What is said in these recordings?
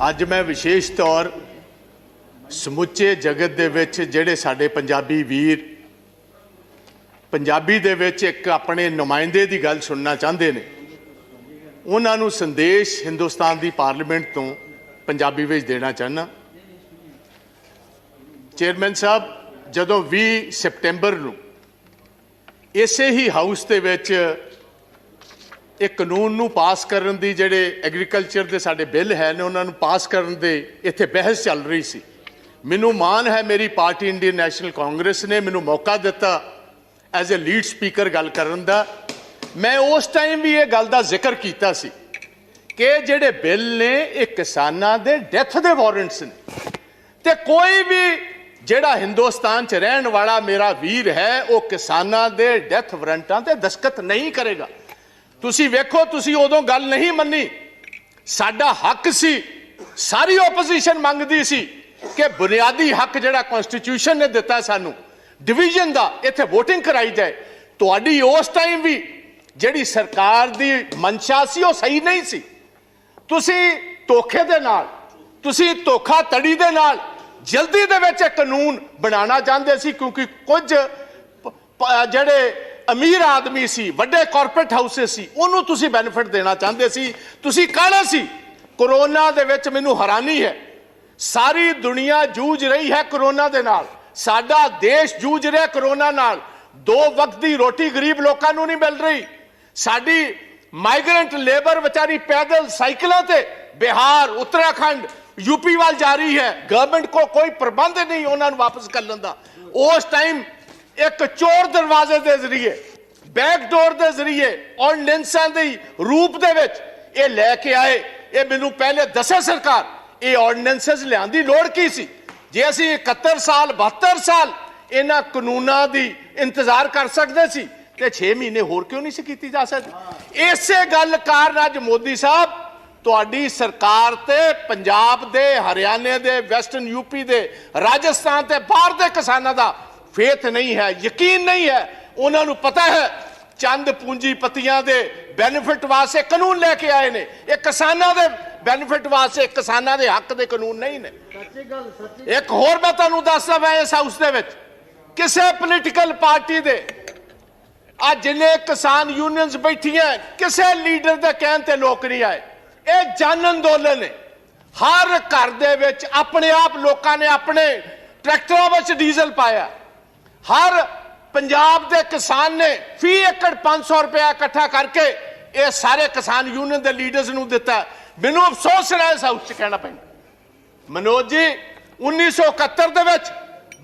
ਅੱਜ मैं विशेष तौर ਸਮੁੱਚੇ जगत ਦੇ ਵਿੱਚ ਜਿਹੜੇ ਸਾਡੇ ਪੰਜਾਬੀ ਵੀਰ ਪੰਜਾਬੀ ਦੇ ਵਿੱਚ ਇੱਕ ਆਪਣੇ ਨੁਮਾਇੰਦੇ ਦੀ ਗੱਲ ਸੁਣਨਾ ਚਾਹੁੰਦੇ ਨੇ ਉਹਨਾਂ ਨੂੰ ਸੰਦੇਸ਼ ਹਿੰਦੁਸਤਾਨ ਦੀ ਪਾਰਲੀਮੈਂਟ ਤੋਂ ਪੰਜਾਬੀ ਵਿੱਚ ਦੇਣਾ ਚਾਹਨਾ। ਚੇਅਰਮੈਨ ਸਾਹਿਬ, ਜਦੋਂ 20 ਸਤੰਬਰ ਨੂੰ ਇਸੇ ਹੀ ਹਾਊਸ ਦੇ ਵਿੱਚ एक कानून नूं पास करन दी जिहड़े एग्रीकल्चर के साडे बिल है ने उन्हां नूं पास करन दे इत्थे बहस चल रही सी। मैनूं मान है मेरी पार्टी इंडियन नैशनल कांग्रेस ने मैनूं मौका दिता एज ए लीड स्पीकर गल करन दा। मैं उस टाइम भी ये गल दा जिक्र कीता सी कि जिहड़े बिल ने ये किसानां दे डेथ दे वारंट्स ने ते कोई भी जिहड़ा हिंदुस्तान च रहन वाला मेरा वीर है वो किसानां दे डेथ वारंटां ते दस्तखत नहीं करेगा। तुसी वेखो, तुसी उदों गल नहीं मन्नी, साडा हक सी, सारी ओपोजिशन मंगदी सी कि बुनियादी हक जिहड़ा कॉन्स्टिट्यूशन ने दिता सानू डिवीजन दा इत्थे वोटिंग कराई जाए। तुहाडी उस टाइम भी जिहड़ी सरकार दी मंशा सी वो सही नहीं सी। तुसी धोखे दे नाल, तुसी धोखाधड़ी दे नाल जल्दी दे विच कानून बनाना चाहते सी क्योंकि कुछ जिहड़े अमीर आदमी सी, वड्डे कॉरपोरेट हाउसेस सी, उन्होंने तुसी बेनिफिट देना चाहते सी। तुसी कहना सी कोरोना दे विच मैनूं हैरानी है, सारी दुनिया जूझ रही है कोरोना दे नाल, साडा देश जूझ रहा कोरोना नाल। 2 वक्त की रोटी गरीब लोगों को नहीं मिल रही। साडी माइग्रेंट लेबर बेचारी पैदल साइकिलों ते बिहार, उत्तराखंड, यूपी वाल जा रही है। गवर्नमेंट को कोई प्रबंध नहीं उन्होंने वापस कर लेंदा। उस टाइम एक चोर दरवाजे के जरिए, बैकडोर के जरिए ऑर्डिनेंसां दे रूप दे विच ये लैके आए। ये मैनूं पहले दसे सरकार ये ऑर्डिनेंसेस लियाउण दी लोड़ की सी। जे असीं 71 साल 72 साल इन्हां कानूनां दी इंतजार कर सकदे सी ते 6 महीने होर क्यों नहीं सी कीती जा सकदी। इसे गल कारण अज मोदी साहब तुहाडी सरकार ते पंजाब दे, हरियाणे दे, वैस्टर्न यूपी दे, राजस्थान ते बाहर दे किसानां दा फेथ नहीं है, यकीन नहीं है। उन्होंने पता है चंद पूंजीपतियों के बेनिफिट वास्ते कानून लेके आए ने, ये किसानों के बेनिफिट वास्ते, किसानों के हक के कानून नहीं ने। एक होर मैं तुहानूं दसदा, मैं इस हाउस दे विच किसी पोलीटिकल पार्टी दे आज जिन्ने किसान यूनियंस बैठियां किसी लीडर के कहने ते लोग नहीं आए। ये जन अंदोलन है। हर घर दे विच अपने आप लोगों ने अपने ट्रैक्टरों में डीजल पाया। हर पंजाब के किसान ने फी एकड़ 500 रुपया इकट्ठा करके ये सारे किसान यूनियन के लीडर्स नूं दिता। मैनूं अफसोस है इस हाउस च कहना पैंदा। मनोज जी 1971 दे विच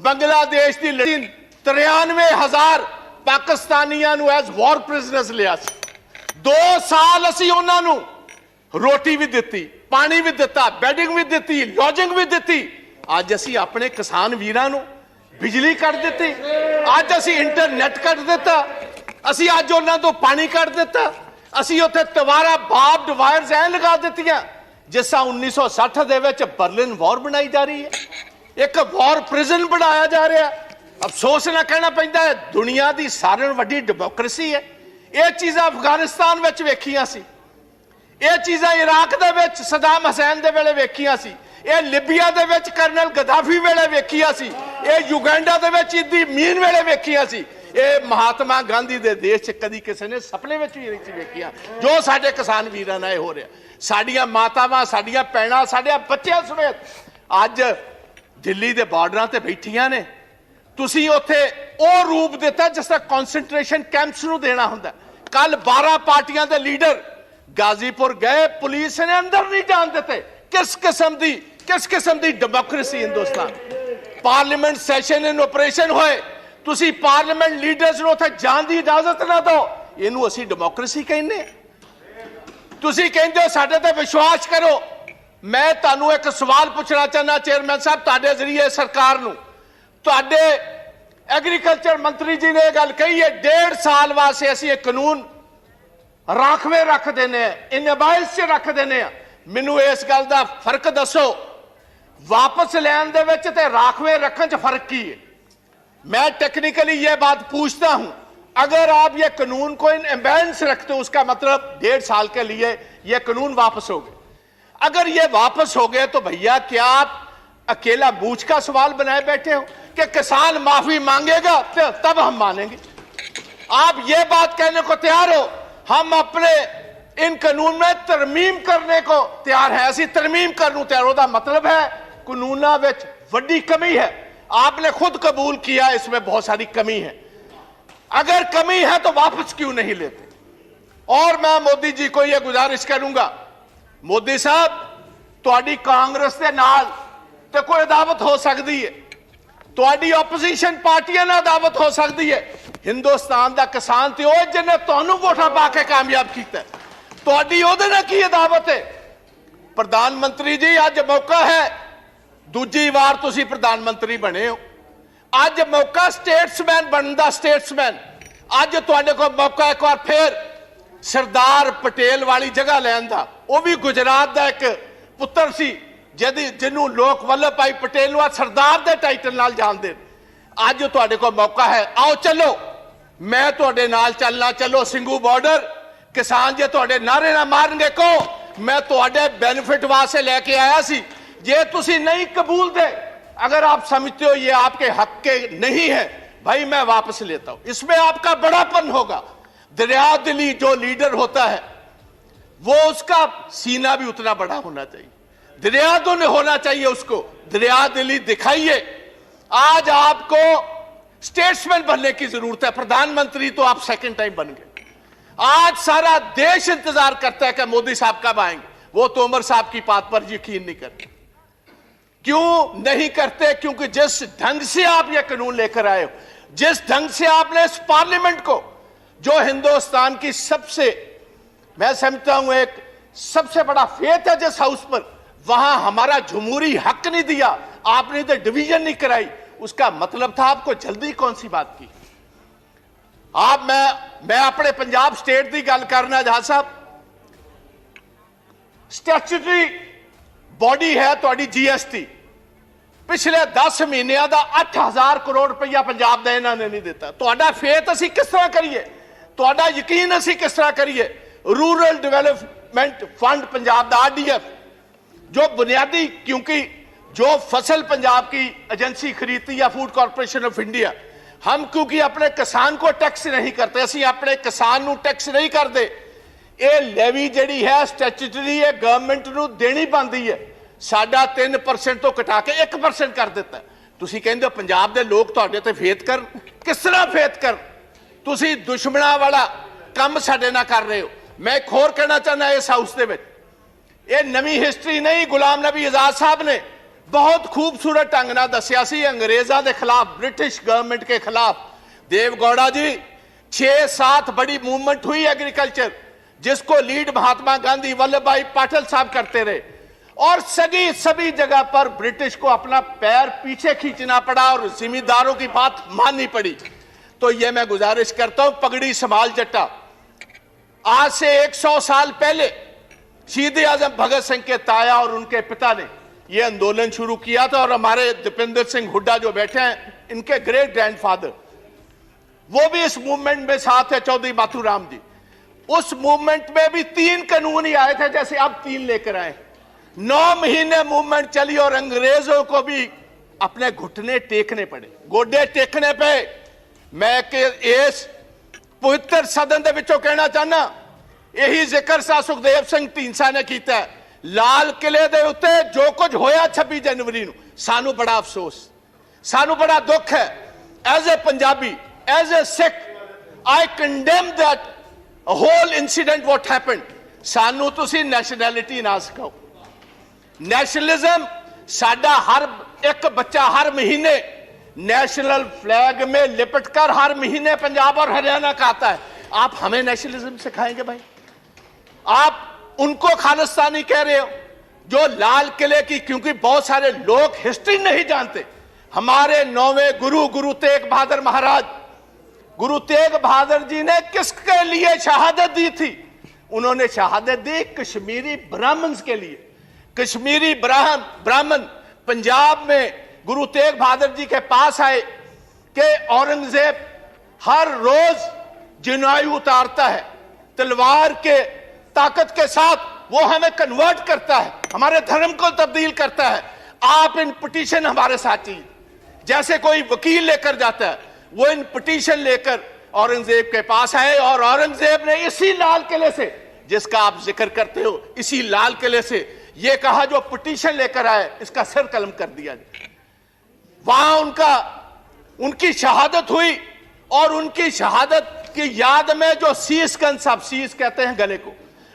बांग्लादेश की लड़ी 93,000 पाकिस्तानियों नूं एज वॉर प्रिजनर्स लिया। 2 साल असीं उन्हां नूं रोटी भी दिती, पानी भी दिता, बैडिंग भी दिती, लॉजिंग भी दिती। अज असीं अपने किसान वीरां नूं बिजली कट दी, अज असी इंटरनेट कट दिता, असी अज उन्हां तों पानी कट दिता, असी उत्थे तवारा बार्ब्ड वायर्स ऐ लगा दित्तियां जिस 1960 दे विच बर्लिन वॉर बनाई जा रही है। एक वॉर प्रिजन बनाया जा रहा। अफसोस ना कहना पैंदा है, दुनिया की सारे वड्डी डेमोक्रेसी है। ये चीज़ां अफगानिस्तान विच वेखियां सी, ये चीज़ां इराक दे विच सदाम हुसैन दे वेले वेखियां सी, ये लिबिया दे विच कर्नल गद्दाफी वेले वेखिया सी, ये युगांडा दे विच इदी मीन वेले वेखिया सी, ये महात्मा गांधी दे देश च कदी किसी ने सपने विच भी नहीं वेखिया जो साडे किसान वीरां नाल हो रहा। साडियां मातावां, साडियां भैणां, साडे बच्चे समेत अज दिल्ली दे बार्डरां ते बैठियां ने। तुसीं उत्थे ओह रूप दिता जिस तरह कॉन्सनट्रेशन कैंप्स नूं देना हुंदा। कल 12 पार्टियां दे लीडर गाजीपुर गए, पुलिस ने अंदर नहीं जान दिते। किस किस्म की डेमोक्रेसी हिंदुस्तान। पार्लीमेंट सैशन इन ऑपरेशन होए, तुसी पार्लीमेंट लीडर्स नूं उत्थे जाण दी इजाजत ना दो, इहनूं असीं डेमोक्रेसी कहने। तुसी कहंदे हो साडे ते विश्वास करो। मैं तुहानूं एक सवाल पूछना चाहना चेयरमैन साहब, तुहाडे जरिए सरकार नूं, तुहाडे एग्रीकल्चर मंत्री जी ने गल कही है 1.5 साल वास्ते असीं एक कानून राखवे रख देने, इन अबाइस च रख देने। मैनूं इस गल दा फर्क दसो, वापस लैन दे विच ते राखवे रखने च फर्क की है? मैं टेक्निकली ये बात पूछता हूं। अगर आप ये कानून को इन एम्बेंस रखते हो उसका मतलब 1.5 साल के लिए ये कानून वापस हो गए। अगर ये वापस हो गए तो भैया क्या आप अकेला बूझ का सवाल बनाए बैठे हो कि किसान माफी मांगेगा तो तब हम मानेंगे? आप ये बात कहने को तैयार हो हम अपने इन कानून में तरमीम करने को तैयार है, ऐसी तरमीम करने तैयार होता मतलब है कानूना विच वड्डी कमी है। आपने खुद कबूल किया इसमें बहुत सारी कमी है। अगर कमी है तो वापस क्यों नहीं लेते? और मैं मोदी जी को यह गुजारिश करूंगा, मोदी साहब तुहाडी कांग्रेस के नाल तो कोई अदावत हो सकती है, तुहाडी ओपोजिशन पार्टियां नाल अदावत हो सकती है। हिंदुस्तान का किसान तो वो जिन्हें तुहानू वोटां पा के कामयाब किया, तुहाडी ओहदे नाल की अदावत है? प्रधानमंत्री जी अज मौका है, दूजी बार तुसी प्रधानमंत्री बने हो, अज मौका स्टेट्समैन बनने का, स्टेट्समैन अज तुहाडे को मौका एक बार फिर सरदार पटेल वाली जगह लैन का। वह भी गुजरात का एक पुत्र सी जिन्हों लोग वल्लभ भाई पटेल सरदार के टाइटल नाल जानते। अज तुहाडे को मौका है, आओ चलो मैं तुहाडे नाल चलना, चलो सिंघू बॉर्डर। किसान जे तुहाडे नारे ना मारनगे को मैं तुहाडे बेनिफिट वास्ते लेके आया सी, जे तुसी नहीं कबूल दे, अगर आप समझते हो ये आपके हक के नहीं है, भाई मैं वापस लेता हूं। इसमें आपका बड़ापन होगा। दरिया दिली जो लीडर होता है वो उसका सीना भी उतना बड़ा होना चाहिए, दरिया तो नहीं होना चाहिए उसको। दरिया दिली दिखाइए। आज आपको स्टेट्समैन बनने की जरूरत है, प्रधानमंत्री तो आप सेकंड टाइम बन गए। आज सारा देश इंतजार करता है कि मोदी साहब कब आएंगे। वो तोमर साहब की बात पर यकीन नहीं करते। क्यों नहीं करते? क्योंकि जिस ढंग से आप ये कानून लेकर आए हो, जिस ढंग से आपने इस पार्लियामेंट को, जो हिंदुस्तान की सबसे, मैं समझता हूं एक सबसे बड़ा फेथ है जिस हाउस पर, वहां हमारा जमहूरी हक नहीं दिया, आपने तो डिवीजन नहीं कराई। उसका मतलब था आपको जल्दी कौन सी बात की? आप मैं अपने पंजाब स्टेट की गल करना जहां साहब, स्टैट्यूटरी बॉडी है तुहाडी जीएसटी, पिछले 10 महीनों का 8000 करोड़ रुपया पंजाब का इन्होंने नहीं दिता। तुहाडा फेथ असीं किस तरह करिए, तुहाडा यकीन असीं किस तरह करिए? रूरल डेवलपमेंट फंड पंजाब का आरडीएफ जो बुनियादी, क्योंकि जो फसल पंजाब की एजेंसी खरीदती है फूड कॉर्पोरेशन ऑफ इंडिया, हम क्योंकि अपने किसान को टैक्स नहीं करते, असीं अपने किसान को टैक्स नहीं करते। ये लेवी जिहड़ी है स्टैट्यूटरी है, गवर्नमेंट को देनी बनती है, साडा 3% तो घटा के 1% कर दिता। तुसीं कहंदे हो पंजाब के लोग तुहाडे ते फेथ कर, किस तरह फेथ कर? तुसीं दुश्मनां वाला काम साडे नाल कर रहे हो। मैं एक होर कहना चाहना इस हाउस दे विच, ये नवी हिस्टरी नहीं, गुलाम नबी आजाद साहब ने बहुत खूबसूरत ढंग नाल दस्सिया सी अंग्रेज़ों के खिलाफ, ब्रिटिश गवर्नमेंट के खिलाफ। देवगौड़ा जी 6-7 बड़ी मूवमेंट हुई एग्रीकल्चर, जिसको लीड महात्मा गांधी वल्लभ भाई पटेल साहब करते रहे, और सभी जगह पर ब्रिटिश को अपना पैर पीछे खींचना पड़ा और जिम्मेदारों की बात माननी पड़ी। तो यह मैं गुजारिश करता हूं, पगड़ी संभाल जट्टा। आज से 100 साल पहले शहीद आजम भगत सिंह के ताया और उनके पिता ने यह आंदोलन शुरू किया था, और हमारे दीपेंद्र सिंह हुड्डा जो बैठे हैं, इनके ग्रेट ग्रैंडफादर, वो भी इस मूवमेंट में साथ है, चौधरी माथुराम जी। उस मूवमेंट में भी 3 कानून ही आए थे, जैसे अब 3 लेकर आए। 9 महीने मूवमेंट चली और अंग्रेजों को भी अपने घुटने टेकने पड़े, गोडे टेकने पे। मैं इस पवित्र सदन के विचों कहना चाहना, यही जिक्र सा सुखदेव सिंह ढींडसा ने किया है। लाल किले दे उत्ते जो कुछ होया 26 जनवरी नूं, सानू बड़ा अफसोस, सानू बड़ा दुख है। As a Punjabi, as a Sikh, I condemn that whole incident what happened. सानू तुसी नैशनैलिटी ना सिखाओ। नेशनलिज्म साडा हर एक बच्चा हर महीने नेशनल फ्लैग में लिपटकर हर महीने पंजाब और हरियाणा का आता है। आप हमें नेशनलिज्म सिखाएंगे भाई? आप उनको खालिस्तानी कह रहे हो जो लाल किले की, क्योंकि बहुत सारे लोग हिस्ट्री नहीं जानते। हमारे 9वें गुरु तेग बहादुर महाराज, गुरु तेग बहादुर जी ने किसके लिए शहादत दी थी? उन्होंने शहादत दी कश्मीरी ब्राह्मण्स के लिए। कश्मीरी ब्राह्मण पंजाब में गुरु तेग बहादुर जी के पास आए कि औरंगजेब हर रोज जनायु उतारता है, तलवार के ताकत के साथ वो हमें कन्वर्ट करता है, हमारे धर्म को तब्दील करता है। आप इन पिटीशन हमारे साथ चाहिए, जैसे कोई वकील लेकर जाता है, वो इन पिटीशन लेकर औरंगजेब के पास आए और औरंगजेब ने इसी लाल किले से, जिसका आप जिक्र करते हो, इसी लाल किले से ये कहा जो पिटीशन लेकर आए इसका सिर कलम कर दिया जाए। वहां उनकी शहादत हुई और उनकी शहादत की याद में जो शीशगंज साहब, शीश कहते हैं गले को,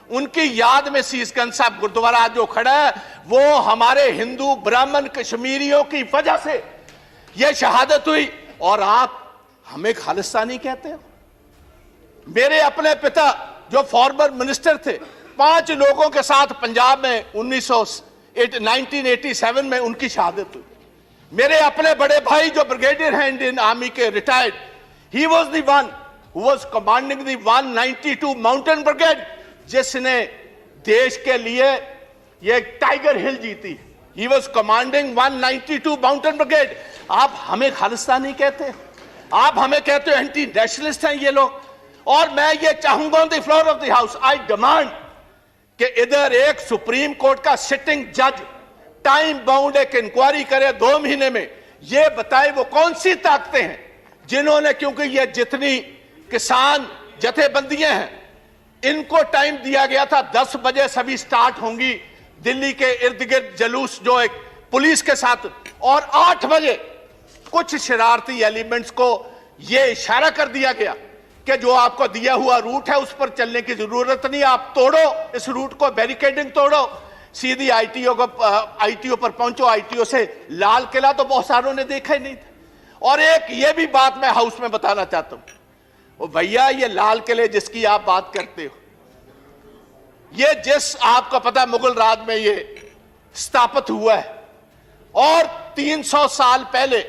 उनकी याद में शीशगंज साहब गुरुद्वारा जो खड़ा है, वो हमारे हिंदू ब्राह्मण कश्मीरियों की वजह से यह शहादत हुई। और आप हमें खालिस्तानी कहते हो। मेरे अपने पिता जो फॉर्मर मिनिस्टर थे, 5 लोगों के साथ पंजाब में 1987 में उनकी शहादत हुई। मेरे अपने बड़े भाई जो ब्रिगेडियर हैं इंडियन आर्मी के, retired, he was the one who was commanding the 192 mountain brigade, जिसने देश के लिए ये टाइगर हिल जीती। He was commanding 192 mountain brigade. आप हमें खालिस्तानी कहते हैं, आप हमें कहते हो एंटी नेशनलिस्ट हैं ये लोग। और मैं ये चाहूंगा on the floor of the house, I demand कि इधर एक सुप्रीम कोर्ट का सिटिंग जज टाइम बाउंड एक इंक्वायरी करे 2 महीने में, ये बताए वो कौन सी ताकतें हैं जिन्होंने, क्योंकि ये जितनी किसान जथेबंदियां हैं इनको टाइम दिया गया था 10 बजे सभी स्टार्ट होंगी दिल्ली के इर्द गिर्द जलूस जो एक पुलिस के साथ, और 8 बजे कुछ शरारती एलिमेंट्स को यह इशारा कर दिया गया कि जो आपको दिया हुआ रूट है उस पर चलने की जरूरत नहीं, आप तोड़ो इस रूट को, बैरिकेडिंग तोड़ो, सीधी आईटीओ पर पहुंचो। आईटीओ से लाल किला तो बहुत सारों ने देखा ही नहीं था। और एक ये भी बात मैं हाउस में बताना चाहता हूं, वो भैया ये लाल किले जिसकी आप बात करते हो, ये जिस आपको पता मुगल राज में ये स्थापित हुआ है, और 300 साल पहले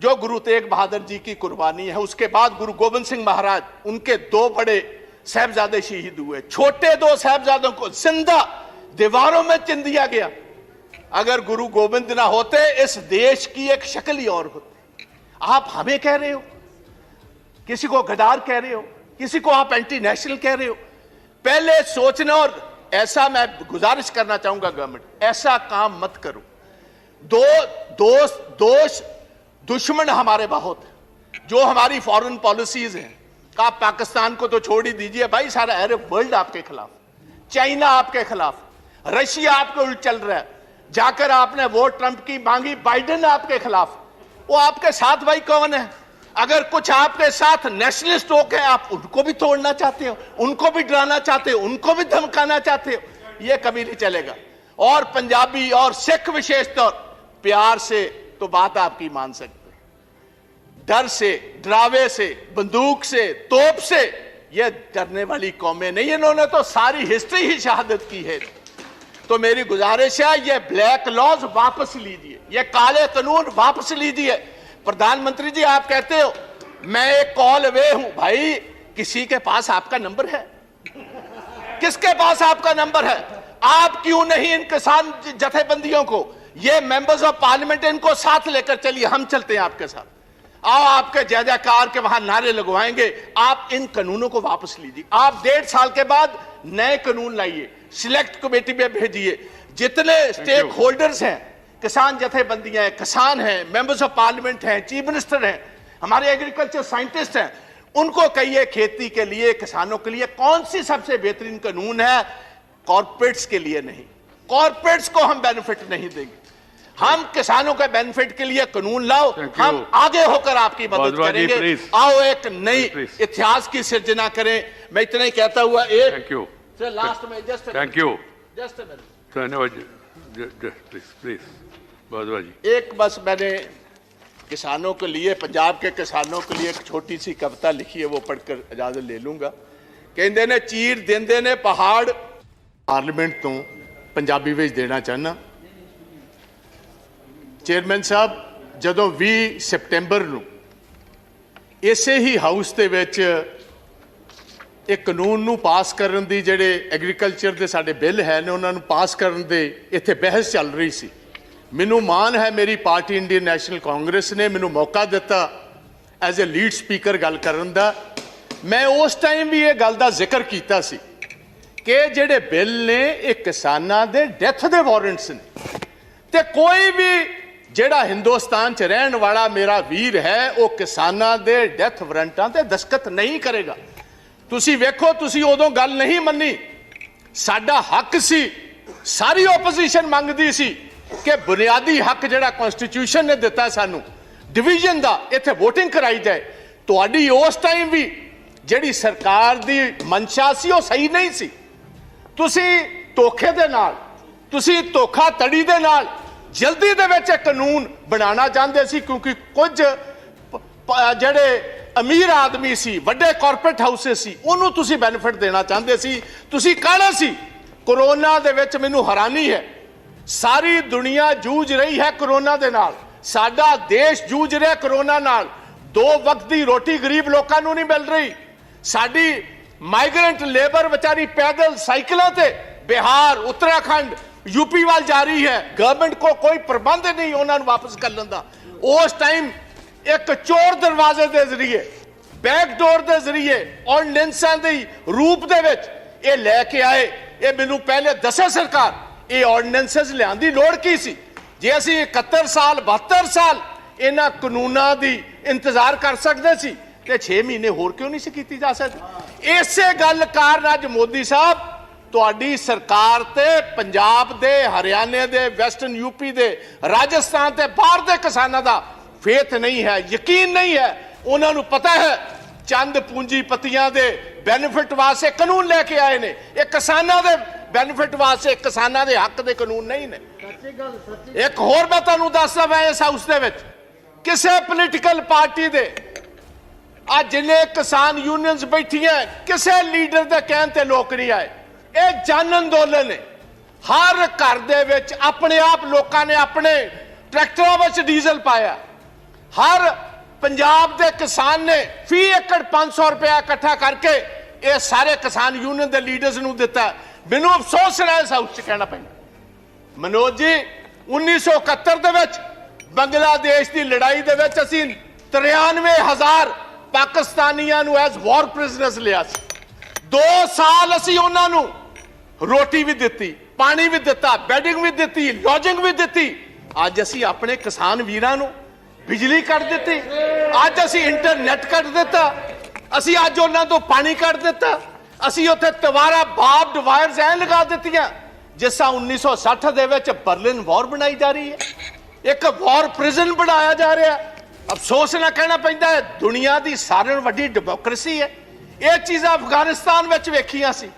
जो गुरु तेग बहादुर जी की कुर्बानी है, उसके बाद गुरु गोविंद सिंह महाराज, उनके 2 बड़े साहबजादे शहीद हुए। छोटे 2 साहबजादों को जिंदा दीवारों में चिन दिया गया। अगर गुरु गोविंद ना होते इस देश की एक शक्ल ही और होती। आप हमें कह रहे हो, किसी को गद्दार कह रहे हो, किसी को आप एंटी नेशनल कह रहे हो। पहले सोचना, और ऐसा मैं गुजारिश करना चाहूंगा गवर्नमेंट, ऐसा काम मत करो। दुश्मन हमारे बहुत हैं, जो हमारी फॉरेन पॉलिसीज हैं। आप पाकिस्तान को तो छोड़ ही दीजिए भाई, सारा अरब वर्ल्ड आपके खिलाफ, चाइना आपके खिलाफ, रशिया आपके उल्ट चल रहा है। जाकर आपने वोट ट्रंप की मांगी, बाइडेन आपके खिलाफ। वो आपके साथ भाई कौन है? अगर कुछ आपके साथ नेशनलिस्ट होकर आप उनको भी तोड़ना चाहते हो, उनको भी डराना चाहते हो, उनको भी धमकाना चाहते हो, ये कभी नहीं चलेगा। और पंजाबी और सिख विशेष तौर प्यार से तो बात आपकी मान सकते, डर से, डरावे से, बंदूक से, तोप से ये डरने वाली कौमें नहीं। इन्होंने तो सारी हिस्ट्री ही शहादत की है। तो मेरी गुजारिश है, ये ब्लैक लॉज वापस लीजिए, ये काले कानून वापस लीजिए। प्रधानमंत्री जी आप कहते हो मैं एक कॉल अवे हूं, भाई किसी के पास आपका नंबर है? किसके पास आपका नंबर है? आप क्यों नहीं इन किसान जथेबंदियों को, ये मेंबर्स ऑफ पार्लियामेंट, इनको साथ लेकर चलिए, हम चलते हैं आपके साथ। आओ, आपके जय जयकार के वहां नारे लगवाएंगे। आप इन कानूनों को वापस लीजिए। आप 1.5 साल के बाद नए कानून लाइए, सिलेक्ट कमेटी में भेजिए। जितने स्टेक होल्डर्स हैं, किसान जथेबंदियां हैं, किसान हैं, मेंबर्स ऑफ पार्लियामेंट हैं, चीफ मिनिस्टर हैं, हमारे एग्रीकल्चर साइंटिस्ट हैं, उनको कहिए खेती के लिए, किसानों के लिए कौन सी सबसे बेहतरीन कानून है। कॉर्पोरेट्स के लिए नहीं, कॉर्पोरेट्स को हम बेनिफिट नहीं देंगे। हम किसानों के बेनिफिट के लिए कानून लाओ, हम आगे होकर आपकी मदद करेंगे। आओ एक नई इतिहास की सिर्जना करें। मैं इतना ही कहता हुआ एक लास्ट में थैंक यू धन्यवाद प्लीज भारद्वाज जी। एक बस मैंने किसानों के लिए, पंजाब के किसानों के लिए एक छोटी सी कविता लिखी है, वो पढ़कर इजाजत ले लूंगा। कहते ने चीर देंदे ने पहाड़, पार्लियामेंट तो पंजाबी विच देना चाहना। चेयरमैन साहब, जदों 20 सितंबर ਨੂੰ ਇਸੇ ਹੀ ਹਾਊਸ ਦੇ ਵਿੱਚ ਇੱਕ ਕਾਨੂੰਨ ਨੂੰ ਪਾਸ ਕਰਨ ਦੀ, ਜਿਹੜੇ ਐਗਰੀਕਲਚਰ ਦੇ ਸਾਡੇ ਬਿੱਲ ਹੈ ਨੇ ਉਹਨਾਂ ਨੂੰ ਪਾਸ ਕਰਨ ਦੇ ਇੱਥੇ ਬਹਿਸ ਚੱਲ ਰਹੀ ਸੀ। ਮੈਨੂੰ ਮਾਣ ਹੈ ਮੇਰੀ ਪਾਰਟੀ ਇੰਡੀਅਨ ਨੈਸ਼ਨਲ ਕਾਂਗਰਸ ਨੇ ਮੈਨੂੰ ਮੌਕਾ ਦਿੱਤਾ ਐਜ਼ ਅ ਲੀਡ ਸਪੀਕਰ ਗੱਲ ਕਰਨ ਦਾ। ਮੈਂ ਉਸ ਟਾਈਮ ਵੀ ਇਹ ਗੱਲ ਦਾ ਜ਼ਿਕਰ ਕੀਤਾ ਸੀ कि ਜਿਹੜੇ ਬਿੱਲ ਨੇ ਇਹ ਕਿਸਾਨਾਂ ਦੇ ਡੈਥ ਦੇ ਵਾਰੰਟਸ ਨੇ ਤੇ ਕੋਈ ਵੀ ਜਿਹੜਾ ਹਿੰਦੁਸਤਾਨ 'ਚ ਰਹਿਣ ਵਾਲਾ ਮੇਰਾ ਵੀਰ ਹੈ ਉਹ ਕਿਸਾਨਾਂ ਦੇ ਡੈਥ ਵਾਰੰਟਾਂ ਤੇ ਦਸਤਖਤ ਨਹੀਂ ਕਰੇਗਾ। ਤੁਸੀਂ ਵੇਖੋ, ਤੁਸੀਂ ਉਦੋਂ ਗੱਲ ਨਹੀਂ ਮੰਨੀ। ਸਾਡਾ ਹੱਕ ਸੀ, ਸਾਰੀ ਆਪੋਜੀਸ਼ਨ ਮੰਗਦੀ ਸੀ ਕਿ ਬੁਨਿਆਦੀ ਹੱਕ ਜਿਹੜਾ ਕਨਸਟੀਟਿਊਸ਼ਨ ਨੇ ਦਿੱਤਾ ਸਾਨੂੰ ਡਿਵੀਜ਼ਨ ਦਾ, ਇੱਥੇ VOTING ਕਰਾਈ ਜਾਏ। ਤੁਹਾਡੀ ਉਸ ਟਾਈਮ ਵੀ ਜਿਹੜੀ ਸਰਕਾਰ ਦੀ ਮਨਸ਼ਾ ਸੀ ਉਹ ਸਹੀ ਨਹੀਂ ਸੀ। ਤੁਸੀਂ ਧੋਖੇ ਦੇ ਨਾਲ, ਤੁਸੀਂ ਧੋਖਾਧੜੀ ਦੇ ਨਾਲ ਜਲਦੀ ਦੇ ਵਿੱਚ ਕਾਨੂੰਨ ਬਣਾਉਣਾ ਚਾਹੁੰਦੇ ਸੀ, ਕਿਉਂਕਿ ਕੁਝ ਜਿਹੜੇ ਅਮੀਰ ਆਦਮੀ ਸੀ, ਵੱਡੇ ਕਾਰਪੋਰੇਟ ਹਾਊਸਿਸ ਸੀ, ਉਹਨੂੰ ਤੁਸੀਂ ਬੈਨੀਫਿਟ ਦੇਣਾ ਚਾਹੁੰਦੇ ਸੀ। ਤੁਸੀਂ ਕਾਹਲਾ ਸੀ। ਕੋਰੋਨਾ ਦੇ ਵਿੱਚ ਮੈਨੂੰ ਹੈਰਾਨੀ ਹੈ, ਸਾਰੀ ਦੁਨੀਆ ਜੂਝ ਰਹੀ ਹੈ ਕੋਰੋਨਾ ਦੇ ਨਾਲ, ਸਾਡਾ ਦੇਸ਼ ਜੂਝ ਰਿਹਾ ਕੋਰੋਨਾ ਨਾਲ। 2 ਵਕਤ ਦੀ ਰੋਟੀ ਗਰੀਬ ਲੋਕਾਂ ਨੂੰ ਨਹੀਂ ਮਿਲ ਰਹੀ। ਸਾਡੀ ਮਾਈਗ੍ਰੈਂਟ ਲੇਬਰ ਵਿਚਾਰੀ ਪੈਦਲ ਸਾਈਕਲਾਂ ਤੇ ਬਿਹਾਰ, ਉੱਤਰਾਖੰਡ, यूपी वाल जा रही है। गवर्नमेंट को कोई प्रबंध नहीं उन्होंने वापस कर लेंदा। उस टाइम एक चोर दरवाजे के जरिए, बैकडोर के जरिए ऑर्डिनेंसां दे रूप दे विच ये लैके आए। ये मैनू पहले दसे सरकार, ये ऑर्डिनेंसेस लियाउण दी लोड़ की सी? जे असीं 71 साल 72 साल इन्हां कानूनां दी इंतजार कर सकते सी ते 6 महीने होर क्यों नहीं सी कीती जा सकदी? इसे गल कारण अज मोदी साहब ਤੁਹਾਡੀ ਸਰਕਾਰ ਤੇ ਪੰਜਾਬ ਦੇ, ਹਰਿਆਣੇ ਦੇ, ਵੈਸਟਰਨ यूपी ਦੇ, ਰਾਜਸਥਾਨ ਤੇ ਬਾਹਰ ਦੇ ਕਿਸਾਨਾਂ ਦਾ ਫੇਥ ਨਹੀਂ ਹੈ, ਯਕੀਨ ਨਹੀਂ ਹੈ। ਉਹਨਾਂ ਨੂੰ ਪਤਾ ਹੈ ਚੰਦ ਪੂੰਜੀਪਤੀਆਂ ਦੇ ਬੈਨੀਫਿਟ ਵਾਸਤੇ ਕਾਨੂੰਨ ਲੈ ਕੇ ਆਏ ਨੇ। ਇਹ ਕਿਸਾਨਾਂ ਦੇ ਬੈਨੀਫਿਟ ਵਾਸਤੇ, ਕਿਸਾਨਾਂ ਦੇ ਹੱਕ ਦੇ ਕਾਨੂੰਨ ਨਹੀਂ ਨੇ। ਇੱਕ ਹੋਰ ਮੈਂ ਤੁਹਾਨੂੰ ਦੱਸਦਾ, ਮੈਂ ਇਸ ਹਾਊਸ ਦੇ ਵਿੱਚ ਕਿਸੇ ਪੋਲੀਟੀਕਲ ਪਾਰਟੀ ਦੇ ਅੱਜ ਜਿੰਨੇ ਕਿਸਾਨ ਯੂਨੀਅਨਸ ਬੈਠੀਆਂ, ਕਿਸੇ ਲੀਡਰ ਦੇ ਕਹਿਣ ਤੇ ਲੋਕ ਨਹੀਂ ਆਏ। ਇਹ ਜਨ ਅੰਦੋਲਨ ਹੈ। ਹਰ ਘਰ ਦੇ ਵਿੱਚ ਆਪਣੇ ਆਪ ਲੋਕਾਂ ਨੇ ਆਪਣੇ ਟਰੈਕਟਰਾਂ ਵਿੱਚ ਡੀਜ਼ਲ ਪਾਇਆ। ਹਰ ਪੰਜਾਬ ਦੇ ਕਿਸਾਨ ਨੇ ਫੀ ਏਕੜ 500 ਰੁਪਇਆ ਇਕੱਠਾ ਕਰਕੇ ਇਹ ਸਾਰੇ ਕਿਸਾਨ ਯੂਨੀਅਨ ਦੇ ਲੀਡਰਸ ਨੂੰ ਦਿੱਤਾ। ਮੈਨੂੰ ਅਫਸੋਸ ਹੈ ਇਸ ਹਾਊਸ 'ਚ ਕਹਿਣਾ ਪੈਂਦਾ, ਮਨੋਜ ਜੀ 1971 ਦੇ ਵਿੱਚ ਬੰਗਲਾਦੇਸ਼ ਦੀ ਲੜਾਈ ਦੇ ਵਿੱਚ ਅਸੀਂ 93,000 ਪਾਕਿਸਤਾਨੀਆਂ ਨੂੰ ਐਜ਼ ਵਾਰ ਪ੍ਰਿਜ਼ਨਰਸ ਲਿਆ ਸੀ। 2 ਸਾਲ ਅਸੀਂ ਉਹਨਾਂ ਨੂੰ ਰੋਟੀ ਵੀ ਦਿੱਤੀ, ਪਾਣੀ ਵੀ ਦਿੱਤਾ, ਬੈਡਿੰਗ ਵੀ ਦਿੱਤੀ, ਲੌਜਿੰਗ ਵੀ ਦਿੱਤੀ। ਅੱਜ ਅਸੀਂ ਆਪਣੇ ਕਿਸਾਨ ਵੀਰਾਂ ਨੂੰ ਬਿਜਲੀ ਕੱਟ ਦਿੱਤੀ, ਅੱਜ ਅਸੀਂ ਇੰਟਰਨੈਟ ਕੱਟ ਦਿੱਤਾ, ਅਸੀਂ ਅੱਜ ਉਹਨਾਂ ਤੋਂ ਪਾਣੀ ਕੱਟ ਦਿੱਤਾ, ਅਸੀਂ ਉੱਥੇ ਦੁਬਾਰਾ ਬਾਰਬਡ ਵਾਇਰਸ ਐ ਲਗਾ ਦਿੱਤੀਆਂ ਜਿਸ ਤਰ੍ਹਾਂ 1960 ਦੇ ਵਿੱਚ ਬਰਲਿਨ ਵਾਰ ਬਣਾਈ ਜਾ ਰਹੀ ਹੈ, ਇੱਕ ਵਾਰ ਪ੍ਰਿਜ਼ਨ ਬਣਾਇਆ ਜਾ ਰਿਹਾ। ਅਫਸੋਸ ਨਾਲ ਕਹਿਣਾ ਪੈਂਦਾ ਹੈ ਦੁਨੀਆ ਦੀ ਸਾਰਿਆਂ ਨਾਲੋਂ ਵੱਡੀ ਡੈਮੋਕ੍ਰੇਸੀ ਹੈ। ਇਹ ਚੀਜ਼ਾਂ ਅਫਗਾਨਿਸਤਾਨ ਵਿੱਚ ਵੇਖੀਆਂ ਸੀ,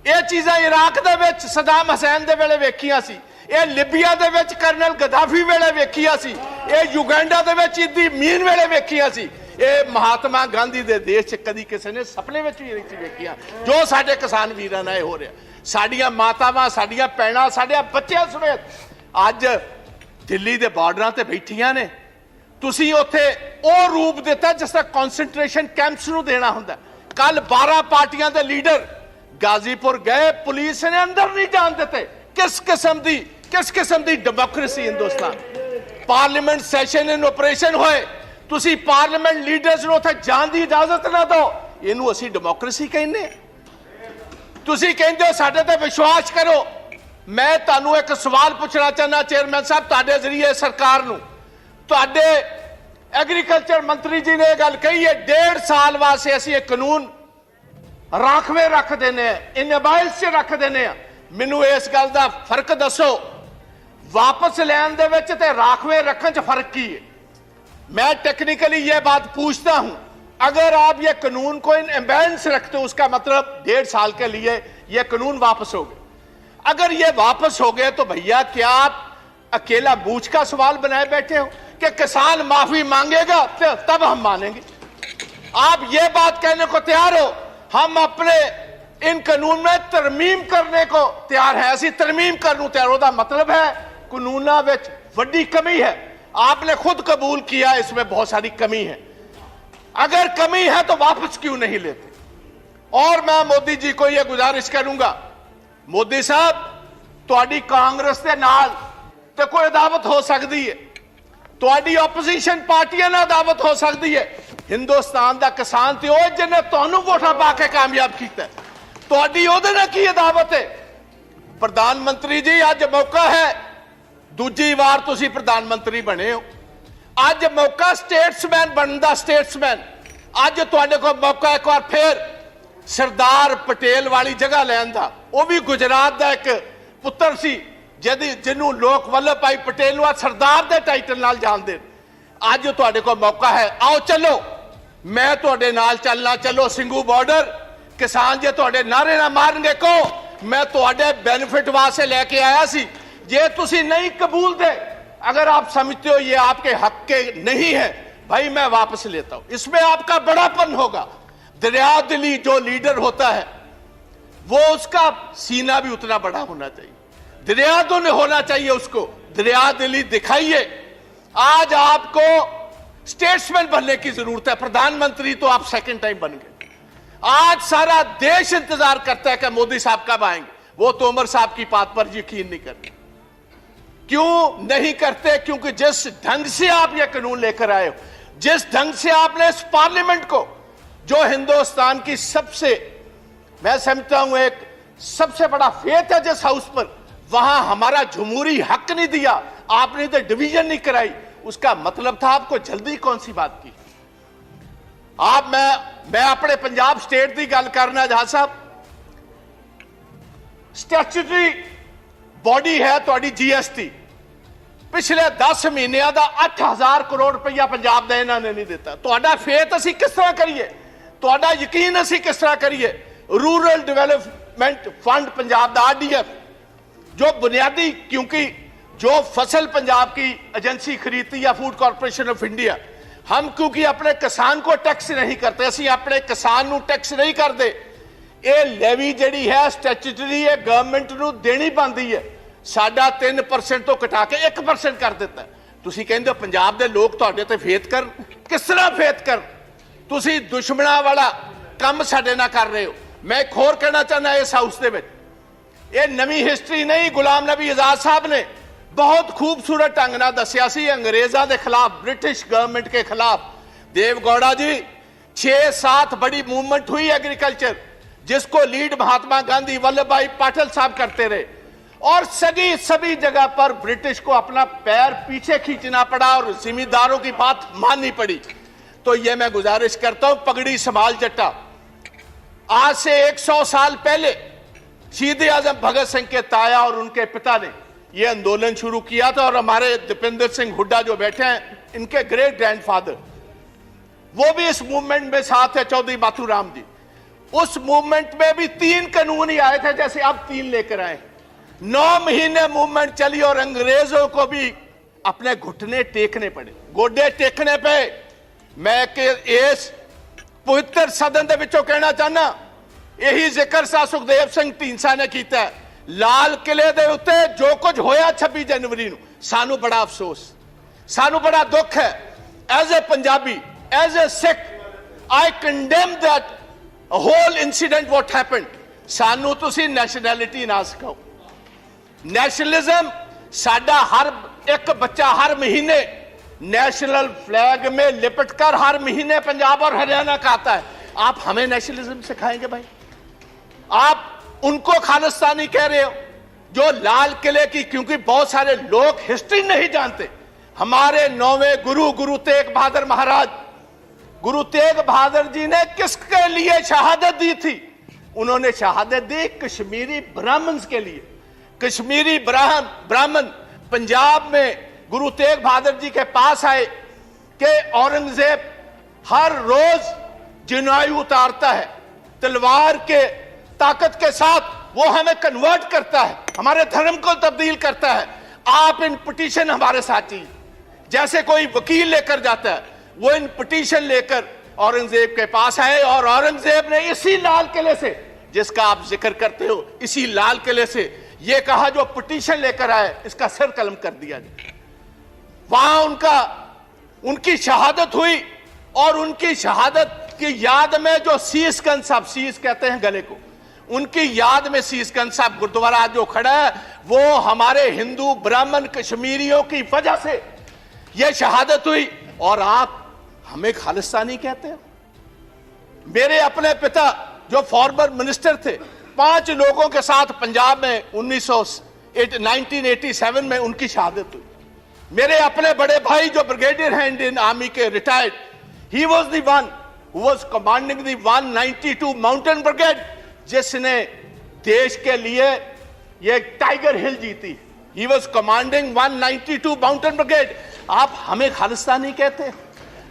ਇਹ ਚੀਜ਼ਾਂ ਇਰਾਕ ਦੇ ਵਿੱਚ ਸਦਾਮ ਹੁਸੈਨ ਦੇ ਵੇਲੇ ਵੇਖੀਆਂ ਸੀ, ਇਹ ਲਿਬੀਆ ਦੇ ਵਿੱਚ ਕਰਨਲ ਗਦਾਫੀ ਵੇਲੇ ਵੇਖੀਆਂ ਸੀ, ਇਹ ਯੂਗੈਂਡਾ ਦੇ ਵਿੱਚ ਇਦੀ ਮੀਨ ਵੇਲੇ ਵੇਖੀਆਂ ਸੀ, ਇਹ ਮਹਾਤਮਾ ਗਾਂਧੀ ਦੇ ਦੇਸ਼ 'ਚ ਕਦੀ ਕਿਸੇ ਨੇ ਸੁਪਨੇ ਵਿੱਚ ਵੀ ਨਹੀਂ ਵੇਖੀਆਂ ਜੋ ਸਾਡੇ ਕਿਸਾਨ ਵੀਰਾਂ ਨਾਲ ਇਹ ਹੋ ਰਿਹਾ। ਸਾਡੀਆਂ ਮਾਤਾਵਾਂ, ਸਾਡੀਆਂ ਭੈਣਾਂ, ਸਾਡੇ ਬੱਚਿਆਂ ਸਮੇਤ ਅੱਜ ਦਿੱਲੀ ਦੇ ਬਾਰਡਰਾਂ ਤੇ ਬੈਠੀਆਂ ਨੇ। ਤੁਸੀਂ ਉੱਥੇ ਉਹ ਰੂਪ ਦਿੱਤਾ ਜਿਸ ਤਰ੍ਹਾਂ ਕਨਸੈਂਟਰੇਸ਼ਨ ਕੈਂਪਸ ਨੂੰ ਦੇਣਾ ਹੁੰਦਾ। ਕੱਲ 12 ਪਾਰਟੀਆਂ ਦੇ ਲੀਡਰ ਗਾਜ਼ੀਪੁਰ ਗਏ, ਪੁਲਿਸ ਨੇ ਅੰਦਰ ਨਹੀਂ ਜਾਣ ਦਿੱਤੇ। ਕਿਸ ਕਿਸਮ ਦੀ ਡੈਮੋਕ੍ਰੇਸੀ ਹਿੰਦੁਸਤਾਨ? ਪਾਰਲੀਮੈਂਟ ਸੈਸ਼ਨ ਇਨ ਆਪਰੇਸ਼ਨ ਹੋਏ, ਤੁਸੀਂ ਪਾਰਲੀਮੈਂਟ ਲੀਡਰਸ ਨੂੰ ਉੱਥੇ ਜਾਣ ਦੀ ਇਜਾਜ਼ਤ ਨਾ ਦਿਓ। ਇਹਨੂੰ ਅਸੀਂ ਡੈਮੋਕ੍ਰੇਸੀ ਕਹਿੰਦੇ ਹਾਂ? ਤੁਸੀਂ ਕਹਿੰਦੇ ਹੋ ਸਾਡੇ ਤੇ ਵਿਸ਼ਵਾਸ ਕਰੋ। ਮੈਂ ਤੁਹਾਨੂੰ ਇੱਕ ਸਵਾਲ ਪੁੱਛਣਾ ਚਾਹੁੰਦਾ ਚੇਅਰਮੈਨ ਸਾਹਿਬ, ਤੁਹਾਡੇ ਜ਼ਰੀਏ ਸਰਕਾਰ ਨੂੰ। ਤੁਹਾਡੇ ਐਗਰੀਕਲਚਰ ਮੰਤਰੀ ਜੀ ਨੇ ਇਹ ਗੱਲ ਕਹੀ ਹੈ 1.5 ਸਾਲ ਵਾਸਤੇ ਅਸੀਂ ਇਹ ਕਾਨੂੰਨ ਰਾਖਵੇਂ ਰੱਖ ਦਿੰਦੇ ਹਾਂ, ਇਨਬਾਇਲਸ 'ਚ ਰੱਖ ਦਿੰਦੇ ਹਾਂ। ਮੈਨੂੰ ਇਸ ਗੱਲ ਦਾ ਫਰਕ ਦੱਸੋ, वापस लेने दे विच ते राखवे रखने च फर्क की है? मैं टेक्निकली ये बात पूछता हूं, अगर आप ये कानून को इन एम्बेंस रखते हो उसका मतलब 1.5 साल के लिए ये कानून वापस हो गए। अगर ये वापस हो गए तो भैया क्या आप अकेला बूझ का सवाल बनाए बैठे हो कि किसान माफी मांगेगा तब हम मानेंगे? आप ये बात कहने को तैयार हो हम अपने इन कानून में तरमीम करने को तैयार है? असि तरमीम करने तैयार होता मतलब है कानूना विच वड्डी कमी है। आपने खुद कबूल किया इसमें बहुत सारी कमी है। अगर कमी है तो वापस क्यों नहीं लेते? और मैं मोदी जी को यह गुजारिश करूंगा, मोदी साहब तुहाडी कांग्रेस के नाल ते कोई अदावत हो सकती है, तुहाडी ओपोजिशन पार्टियां नाल अदावत हो सकती है। हिंदुस्तान का किसान तो जिन्हें तुहानू वोटां पा के कामयाब किया, ਤੁਹਾਡੀ ਉਹਦੇ ਨਾਲ ਕੀ ਅਦਾਵਤ ਹੈ? ਪ੍ਰਧਾਨ ਮੰਤਰੀ ਜੀ ਅੱਜ ਮੌਕਾ ਹੈ, ਦੂਜੀ ਵਾਰ ਤੁਸੀਂ ਪ੍ਰਧਾਨ ਮੰਤਰੀ ਬਣੇ ਹੋ, ਅੱਜ ਮੌਕਾ ਸਟੇਟਸਮੈਨ ਬਣਨ ਦਾ, ਸਟੇਟਸਮੈਨ ਅੱਜ ਤੁਹਾਡੇ ਕੋਲ ਮੌਕਾ ਇੱਕ ਵਾਰ ਫੇਰ ਸਰਦਾਰ ਪਟੇਲ ਵਾਲੀ ਜਗ੍ਹਾ ਲੈਣ ਦਾ। ਉਹ ਵੀ ਗੁਜਰਾਤ ਦਾ ਇੱਕ ਪੁੱਤਰ ਸੀ ਜਿਹਨੂੰ ਲੋਕ ਵੱਲਭ ਭਾਈ ਪਟੇਲ ਨੂੰ ਸਰਦਾਰ ਦੇ ਟਾਈਟਲ ਨਾਲ ਜਾਣਦੇ ਨੇ। ਅੱਜ ਤੁਹਾਡੇ ਕੋਲ ਮੌਕਾ ਹੈ, ਆਓ ਚੱਲੋ, ਮੈਂ ਤੁਹਾਡੇ ਨਾਲ ਚੱਲਣਾ। ਚੱਲੋ ਸਿੰਘੂ ਬਾਰਡਰ। किसान जे ਤੁਹਾਡੇ नारे ना मारनगे को मैं ਤੁਹਾਡੇ बेनिफिट वास्ते लेके आया सी। जे तुसी नहीं कबूल दे, अगर आप समझते हो ये आपके हक के नहीं है, भाई मैं वापस लेता हूं। इसमें आपका बड़ापन होगा। दरिया दिली जो लीडर होता है वो उसका सीना भी उतना बड़ा होना चाहिए, दरिया तो नहीं होना चाहिए उसको। दरिया दिली दिखाइए। आज आपको स्टेट्समैन बनने की जरूरत है। प्रधानमंत्री तो आप सेकंड टाइम बन गए। आज सारा देश इंतजार करता है कि मोदी साहब कब आएंगे। वो तोमर साहब की बात पर यकीन नहीं करते। क्यों नहीं करते? क्योंकि जिस ढंग से आप ये कानून लेकर आए हो, जिस ढंग से आपने इस पार्लियामेंट को, जो हिंदुस्तान की सबसे, मैं समझता हूं एक सबसे बड़ा फेथ है जिस हाउस पर, वहां हमारा जमहूरी हक नहीं दिया, आपने तो डिवीजन नहीं कराई। उसका मतलब था आपको जल्दी कौन सी बात की? आप मैं अपने पंजाब स्टेट की गल करना। जहां साहब स्टैट्यूटरी बॉडी है थोड़ी जीएसटी, पिछले 10 महीनों का 8000 करोड़ रुपया पंजाब का इन्होंने नहीं दिता। तो फेथ असी किस तरह करिए, तो यकीन असी किस तरह करिए? रूरल डेवलपमेंट फंड पंजाब का RDF जो बुनियादी, क्योंकि जो फसल पंजाब की एजेंसी खरीदती है फूड कॉर्पोरेशन ऑफ इंडिया, हम क्योंकि अपने किसान को टैक्स नहीं करते, असी अपने किसान को टैक्स नहीं करते। ये लेवी जिहड़ी है स्टैट्यूटरी है, गवर्नमेंट को देनी पाती है। साडा 3% तो घटा के 1% कर दिता। तुसी कहंदे हो पंजाब दे लोग तुहाडे ते फेथ कर, किस तरह फेथ कर? तुसी दुश्मना वाला काम साडे नाल कर रहे हो। मैं एक होर कहना चाहना इस हाउस दे विच, ये नवी हिस्टरी नहीं, गुलाम नबी आजाद साहब ने बहुत खूबसूरत ढंग नाल दस्सिया सी अंग्रेज़ां दे खिलाफ, ब्रिटिश गवर्नमेंट के खिलाफ। देवगौड़ा जी 6-7 बड़ी मूवमेंट हुई एग्रीकल्चर, जिसको लीड महात्मा गांधी, वल्लभ भाई पाटिल साहब करते रहे, और सभी जगह पर ब्रिटिश को अपना पैर पीछे खींचना पड़ा और जिम्मेदारों की बात माननी पड़ी। तो ये मैं गुजारिश करता हूं, पगड़ी संभाल जट्टा। आज से 100 साल पहले शहीद आजम भगत सिंह के ताया और उनके पिता ने ये आंदोलन शुरू किया था, और हमारे दीपेंद्र सिंह हुड्डा जो बैठे हैं, इनके ग्रेट ग्रैंडफादर, वो भी इस मूवमेंट में साथ है, चौधरी माथुराम जी। उस मूवमेंट में भी 3 कानून ही आए थे, जैसे अब 3 लेकर आए। 9 महीने मूवमेंट चली और अंग्रेजों को भी अपने घुटने टेकने पड़े, गोडे टेकने पे। मैं इस पवित्र सदन के विचों कहना चाहना, यही जिक्र सा सुखदेव सिंह ढींडसा ने किया है। लाल किले दे उत्ते जो कुछ होया 26 जनवरी नूं, सानू बड़ा अफसोस, सानू बड़ा दुख है। As a Punjabi, as a Sikh, I condemn that whole incident what happened. सानू तुसी नैशनैलिटी ना सिखाओ। नेशनलिज्म साडा हर एक बच्चा हर महीने नेशनल फ्लैग में लिपट कर हर महीने पंजाब और हरियाणा का आता है। आप हमें नेशनलिज्म सिखाएंगे भाई? आप उनको खालिस्तानी कह रहे हो जो लाल किले की, क्योंकि बहुत सारे लोग हिस्ट्री नहीं जानते। हमारे 9वें गुरु तेग बहादुर महाराज, गुरु तेग बहादुर जी ने किसके लिए शहादत दी थी? उन्होंने शहादत दी कश्मीरी ब्राह्मण्स के लिए। कश्मीरी ब्राह्मण पंजाब में गुरु तेग बहादुर जी के पास आए कि औरंगजेब हर रोज जनायु उतारता है, तलवार के ताकत के साथ वो हमें कन्वर्ट करता है, हमारे धर्म को तब्दील करता है। आप इन पिटीशन हमारे साथ चाहिए। जैसे कोई वकील लेकर जाता है, वो इन पिटीशन लेकर औरंगजेब के पास आए, और औरंगजेब ने इसी लाल किले से, जिसका आप जिक्र करते हो, इसी लाल किले से ये कहा जो पिटीशन लेकर आए इसका सिर कलम कर दिया जाए। वहां उनकी शहादत हुई, और उनकी शहादत की याद में जो शीशगंज साहब, शीश कहते हैं गले को, उनकी याद में शीशगंज साहब गुरुद्वारा जो खड़ा है, वो हमारे हिंदू ब्राह्मण कश्मीरियों की वजह से यह शहादत हुई, और आप हमें खालिस्तानी कहते हो? मेरे अपने पिता जो फॉर्मर मिनिस्टर थे, 5 लोगों के साथ पंजाब में 1987 में उनकी शहादत हुई। मेरे अपने बड़े भाई जो ब्रिगेडियर हैं इंडियन आर्मी के retired, he was the one who was commanding the 192 mountain brigade, जिसने देश के लिए ये टाइगर हिल जीती। He was commanding 192 mountain brigade. आप हमें खालिस्तानी कहते,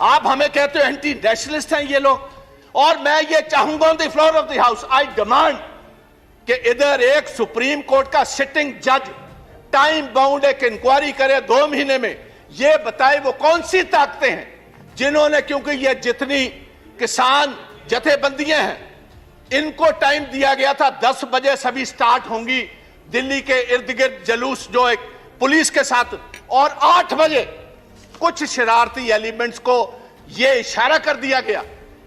आप हमें कहते हो एंटी नेशनलिस्ट हैं ये लोग। और मैं ये चाहूंगा on the floor of the house, I demand कि इधर एक सुप्रीम कोर्ट का सिटिंग जज टाइम बाउंड एक इंक्वायरी करे 2 महीने में, ये बताए वो कौन सी ताकतें हैं जिन्होंने, क्योंकि ये जितनी किसान जथेबंदियां हैं इनको टाइम दिया गया था 10 बजे सभी स्टार्ट होंगी दिल्ली के इर्द गिर्द जलूस जो एक पुलिस के साथ, और 8 बजे कुछ शरारती एलिमेंट्स को यह इशारा कर दिया गया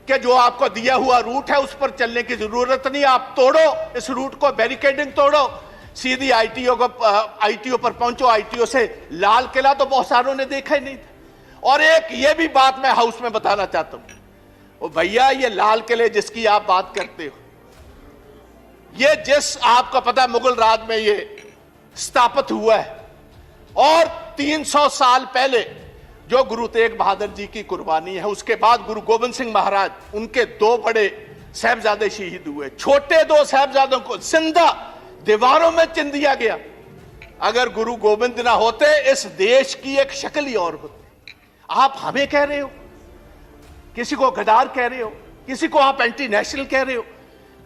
कि जो आपको दिया हुआ रूट है उस पर चलने की जरूरत नहीं, आप तोड़ो इस रूट को, बैरिकेडिंग तोड़ो, सीधी आईटीओ पर पहुंचो। आईटीओ से लाल किला तो बहुत सारों ने देखा ही नहीं था। और एक ये भी बात मैं हाउस में बताना चाहता हूं, ओ भैया ये लाल किले जिसकी आप बात करते हो, ये जिस आपको पता मुगल राज में ये स्थापित हुआ है, और 300 साल पहले जो गुरु तेग बहादुर जी की कुर्बानी है, उसके बाद गुरु गोविंद सिंह महाराज, उनके 2 बड़े साहबजादे शहीद हुए। छोटे 2 साहबजादों को जिंदा दीवारों में चिन दिया गया। अगर गुरु गोविंद ना होते इस देश की एक शक्ल ही और होती। आप हमें कह रहे हो, किसी को गद्दार कह रहे हो, किसी को आप एंटी नेशनल कह रहे हो।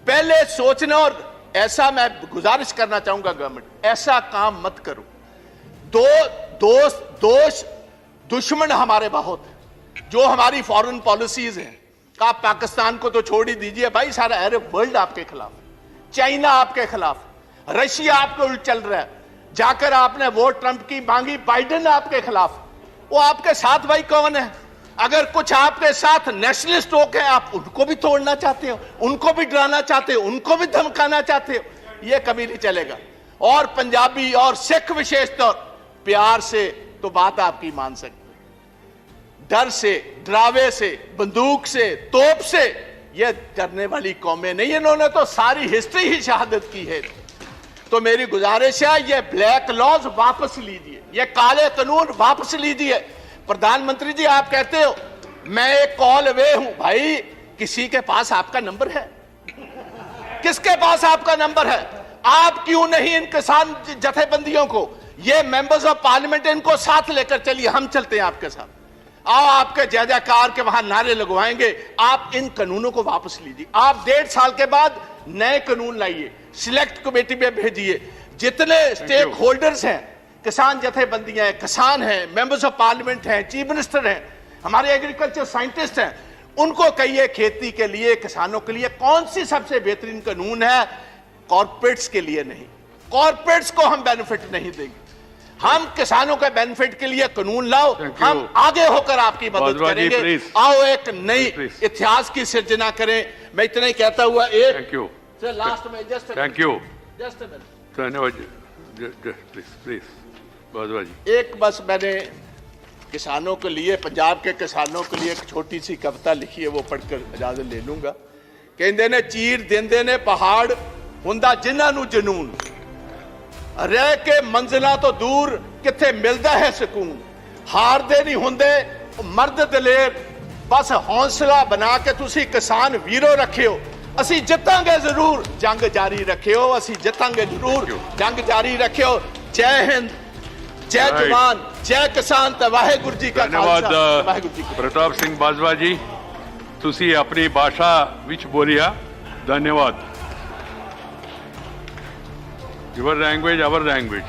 पहले सोचना, और ऐसा मैं गुजारिश करना चाहूंगा गवर्नमेंट, ऐसा काम मत करो। दुश्मन हमारे बहुत है, जो हमारी फॉरेन पॉलिसीज हैं। आप पाकिस्तान को तो छोड़ ही दीजिए भाई, सारा अरब वर्ल्ड आपके खिलाफ, चाइना आपके खिलाफ, रशिया आपके उल्ट चल रहा है। जाकर आपने वोट ट्रंप की मांगी, बाइडेन आपके खिलाफ। वो आपके साथ भाई कौन है? अगर कुछ आपके साथ नेशनलिस्ट होकर आप उनको भी तोड़ना चाहते हो, उनको भी डराना चाहते हो, उनको भी धमकाना चाहते हो, ये कभी नहीं चलेगा। और पंजाबी और सिख विशेष तौर प्यार से तो बात आपकी मान सकते, डर से, डरावे से, बंदूक से, तोप से ये डरने वाली कौमें नहीं। इन्होंने तो सारी हिस्ट्री ही शहादत की है। तो मेरी गुजारिश है, ये ब्लैक लॉज वापस लीजिए, ये काले कानून वापस लीजिए। प्रधानमंत्री जी आप कहते हो मैं एक कॉल अवे हूं, भाई किसी के पास आपका नंबर है? किसके पास आपका नंबर है? आप क्यों नहीं इन किसान जथेबंदियों को, ये मेंबर्स ऑफ पार्लियामेंट, इनको साथ लेकर चलिए, हम चलते हैं आपके साथ। आओ आपके जय जयकार के वहां नारे लगवाएंगे। आप इन कानूनों को वापस लीजिए। आप 1.5 साल के बाद नए कानून लाइए, सिलेक्ट कमेटी में भेजिए। जितने स्टेक होल्डर्स हैं, किसान जथेबंदियां हैं, किसान हैं, मेंबर्स ऑफ पार्लियामेंट हैं, चीफ मिनिस्टर हैं, हमारे एग्रीकल्चर साइंटिस्ट हैं, उनको कहिए खेती के लिए, किसानों के लिए कौन सी सबसे बेहतरीन कानून है। कॉर्पोरेट्स के लिए नहीं, कॉर्पोरेट्स को हम बेनिफिट नहीं देंगे। हम किसानों के बेनिफिट के लिए कानून लाओ, हम आगे होकर आपकी मदद करेंगे। आओ एक नई इतिहास की सृजना करें। मैं इतना ही कहता हुआ एक लास्ट में थैंक यू धन्यवाद प्लीज भारद्वाज जी। एक बस मैंने किसानों के लिए, पंजाब के किसानों के लिए एक छोटी सी कविता लिखी है, वो पढ़कर इजाजत ले लूंगा। कहते ने चीर देंदे ने पहाड़ हुंदा जिन्हां नूं जनून, रह के मंजिलां तो दूर किथे मिलदा है सुकून। हारदे नहीं हुंदे मर्द दलेर, बस हौसला बना के तुसी किसान वीरो रखियो। असी जितांगे जरूर, जंग जारी रखियो। असी जितांगे जरूर, जंग जारी रखियो। जय हिंद, जय जवान, जय किसान ते वाहेगुरु जी का धन्यवाद। वाहेगुरु जी का। प्रताप सिंह बाजवा जी, तुसी अपनी भाषा विच बोलिया, धन्यवाद। Your language, our language.